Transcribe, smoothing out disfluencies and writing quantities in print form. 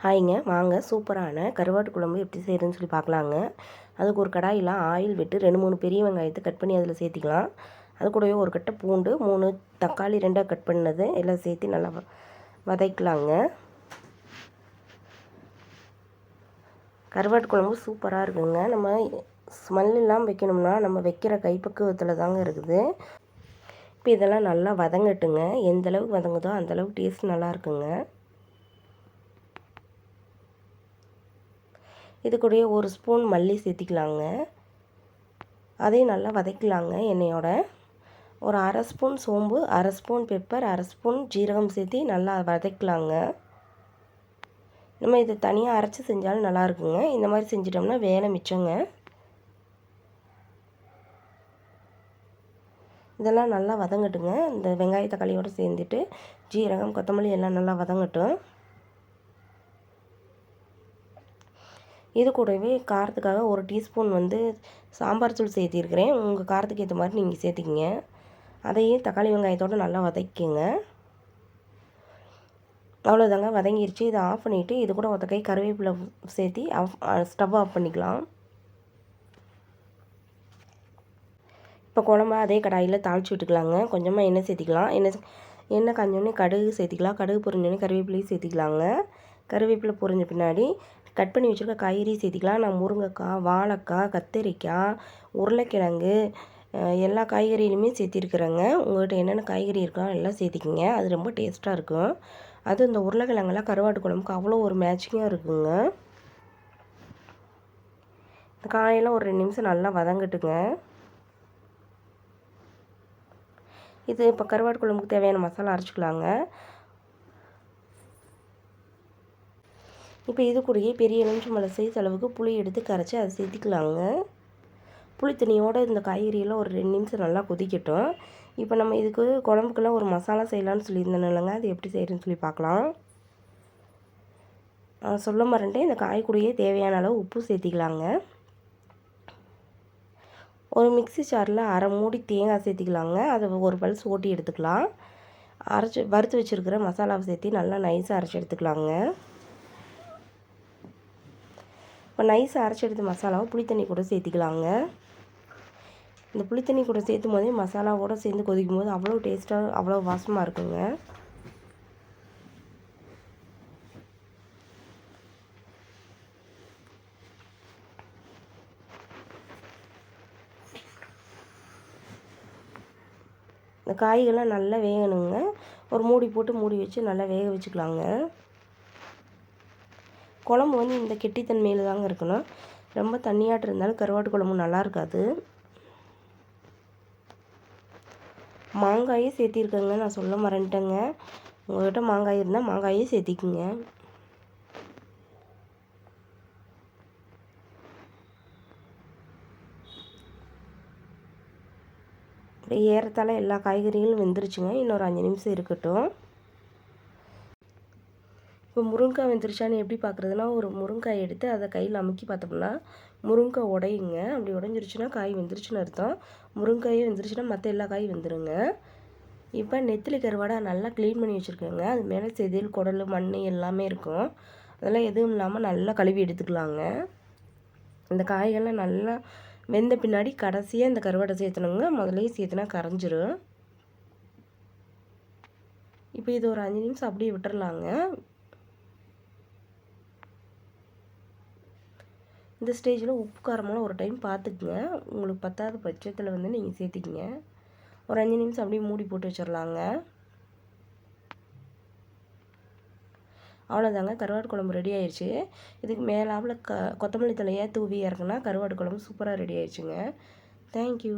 ஹாய்ங்க, வாங்க சூப்பரான கருவாட்டு குழம்பு எப்படி செய்கிறதுன்னு சொல்லி பார்க்கலாங்க. அதுக்கு ஒரு கடாயில் ஆயில் விட்டு 2-3 பெரிய வெங்காயத்தை கட் பண்ணி அதில் சேர்த்திக்கலாம். அது கூடவே ஒரு கட்டை பூண்டு, 3 தக்காளி 2 கட் பண்ணது எல்லாம் சேர்த்து நல்லா வதக்கலாங்க. கருவாட்டு குழம்பு சூப்பராக இருக்குங்க. நம்ம ஸ்மெல் இல்லாமல் வைக்கணும்னா நம்ம வைக்கிற கைப்பக்குவத்தில் தாங்க இருக்குது. இப்போ இதெல்லாம் நல்லா வதங்கட்டுங்க. எந்த அளவுக்கு வதங்குதோ அந்தளவுக்கு டேஸ்ட் நல்லா இருக்குங்க. இது கூடயே 1 ஸ்பூன் மல்லி சேர்த்திக்கலாங்க. அதையும் நல்லா வதக்கலாங்க எண்ணெயோட. ஒரு 1/2 ஸ்பூன் சோம்பு, 1/2 ஸ்பூன் பெப்பர், 1/2 ஸ்பூன் ஜீரகம் சேர்த்து நல்லா வதக்கலாங்க. நம்ம இதை தனியாக அரைச்சி செஞ்சாலும் நல்லா இருக்குங்க. இந்த மாதிரி செஞ்சிட்டோம்னா வேலை மிச்சங்க. இதெல்லாம் நல்லா வதங்கட்டுங்க. இந்த வெங்காய தக்காளியோடு சேர்ந்துட்டு ஜீரகம், கொத்தமல்லி எல்லாம் நல்லா வதங்கட்டும். இது கூடவே காரத்துக்காக 1 டீஸ்பூன் சாம்பார் தூள் சேர்த்திருக்கிறேன். உங்கள் காரத்துக்கு ஏற்ற மாதிரி நீங்கள் சேர்த்திக்கிங்க. அதையும் தக்காளி வெங்காயத்தோடு நல்லா வதக்கிங்க. அவ்வளோதாங்க, வதங்கிருச்சு. இதை ஆஃப் பண்ணிவிட்டு இது கூட ஒத்த கை கருவேப்பிலை சேர்த்தி ஸ்டவ் ஆஃப் பண்ணிக்கலாம். இப்போ குழம்பு அதே கடாயில் தாளித்து விட்டுக்கலாங்க. கொஞ்சமாக எண்ணெய் சேர்த்திக்கலாம். எண்ணெய் காஞ்சோடனே கடுகு சேர்த்திக்கலாம். கடுகு பொரிஞ்சோடனே கருவேப்பிலையும் சேர்த்திக்கலாங்க. கருவேப்பிலை பொரிஞ்ச பின்னாடி கட் பண்ணி வச்சுருக்க காய்கறி சேர்த்திக்கலாம். நான் முருங்கைக்காய், வாழைக்காய், கத்திரிக்காய், உருளைக்கிழங்கு எல்லா காய்கறியிலுமே சேர்த்திருக்கிறேங்க. உங்கள்கிட்ட என்னென்ன காய்கறி இருக்கோ எல்லாம் சேர்த்திக்கிங்க. அது ரொம்ப டேஸ்ட்டாக இருக்கும். அது இந்த உருளைக்கிழங்கெல்லாம் கருவாட்டு குழம்புக்கு அவ்வளோ ஒரு மேட்சிங்காக இருக்குங்க. இந்த காயெல்லாம் ஒரு 2 நிமிஷம் நல்லா வதங்கட்டுங்க. இது இப்போ கருவாட்டு குழம்புக்கு தேவையான மசாலா அரைச்சிக்கலாங்க. இப்போ இது கூடயே பெரிய எலுமிச்சம்பழம் சைஸ் அளவுக்கு புளி எடுத்து கரைச்சி அதை சேர்த்திக்கலாங்க. புளி தண்ணியோடு இந்த காய்கறியெல்லாம் ஒரு 2 நிமிஷம் நல்லா கொதிக்கட்டும். இப்போ நம்ம இதுக்கு குழம்புக்கெல்லாம் ஒரு மசாலா செய்யலான்னு சொல்லியிருந்தேன் இல்லைங்க, அது எப்படி செய்கிறேன்னு சொல்லி பார்க்கலாம். சொல்ல மறந்துட்டேன், இந்த காய் கூடயே தேவையான அளவு உப்பு சேர்த்திக்கலாங்க. ஒரு மிக்ஸி ஜாரில் 1/2 மூடி தேங்காய் சேர்த்திக்கலாங்க. அதை ஒரு பல்ஸ் ஓட்டி எடுத்துக்கலாம். வறுத்து வச்சுருக்கிற மசாலாவை சேர்த்து நல்லா நைஸாக அரைச்சி எடுத்துக்கலாங்க. இப்போ நைஸாக அரைச்சி எடுத்த மசாலாவை புளித்தண்ணி கூட சேர்த்திக்கலாங்க. இந்த புளித்தண்ணி கூட சேர்த்தும் போதே மசாலாவோடு சேர்ந்து கொதிக்கும் போது அவ்வளோ டேஸ்ட்டாக அவ்வளோ வாசமாக இருக்குங்க. இந்த காய்கள்லாம் நல்லா வேகணுங்க. ஒரு மூடி போட்டு மூடி வச்சு நல்லா வேக வச்சுக்கலாங்க. குழம்பு இந்த கெட்டித்தன்மையில் தாங்க இருக்கணும். ரொம்ப தண்ணியாட்டு இருந்தாலும் கருவாட்டு குழம்பு நல்லா இருக்காது. மாங்காயே சேர்த்திருக்கேங்க, நான் சொல்ல மறந்துட்டேங்க. உங்கள்கிட்ட மாங்காய் இருந்தால் மாங்காயே சேர்த்திக்குங்க. ஏறத்தாழ எல்லா காய்கறிகளும் வெந்துருச்சுங்க. இன்னொரு 5 நிமிஷம் இருக்கட்டும். இப்போ முருங்கைக்காய் வெந்துருச்சான்னு எப்படி பார்க்குறதுனா, ஒரு முருங்காய் எடுத்து அதை கையில் அமுக்கி பார்த்தோம்னா முருங்காய் உடையுங்க. அப்படி உடஞ்சிருச்சுன்னா காய் வெந்துருச்சுன்னு அர்த்தம். முருங்காயே வெந்துருச்சுன்னா மற்ற எல்லா காயும் வெந்துருங்க. இப்போ நெத்திலி கருவாடை நல்லா க்ளீன் பண்ணி வச்சுருக்கேங்க. அது மேலே செதில், குடல், மண் எல்லாமே இருக்கும். அதெல்லாம் எதுவும் இல்லாமல் நல்லா கழுவி எடுத்துக்கலாங்க. இந்த காய்கள்லாம் நல்லா வெந்த பின்னாடி கடைசியாக இந்த கருவாடை சேர்த்தணுங்க. முதலையே சேர்த்துனா கரைஞ்சிரும். இப்போ இது ஒரு 5 நிமிஷம் அப்படியே விட்டுறலாங்க. இந்த ஸ்டேஜில் உப்பு காரமெல்லாம் ஒரு டைம் பார்த்துக்குங்க. உங்களுக்கு பத்தாத பட்சத்தில் நீங்கள் சேர்த்திக்கிங்க. ஒரு 5 நிமிஷம் அப்படியே மூடி போட்டு வச்சிடலாங்க. அவ்வளோதாங்க, கருவாட்டு குழம்பு ரெடி ஆயிடுச்சு. இதுக்கு மேலாவில் கொத்தமல்லி தலையை தூவி இறக்குனா கருவாட்டு குழம்பு சூப்பராக ரெடி ஆயிடுச்சுங்க. தேங்க்யூ.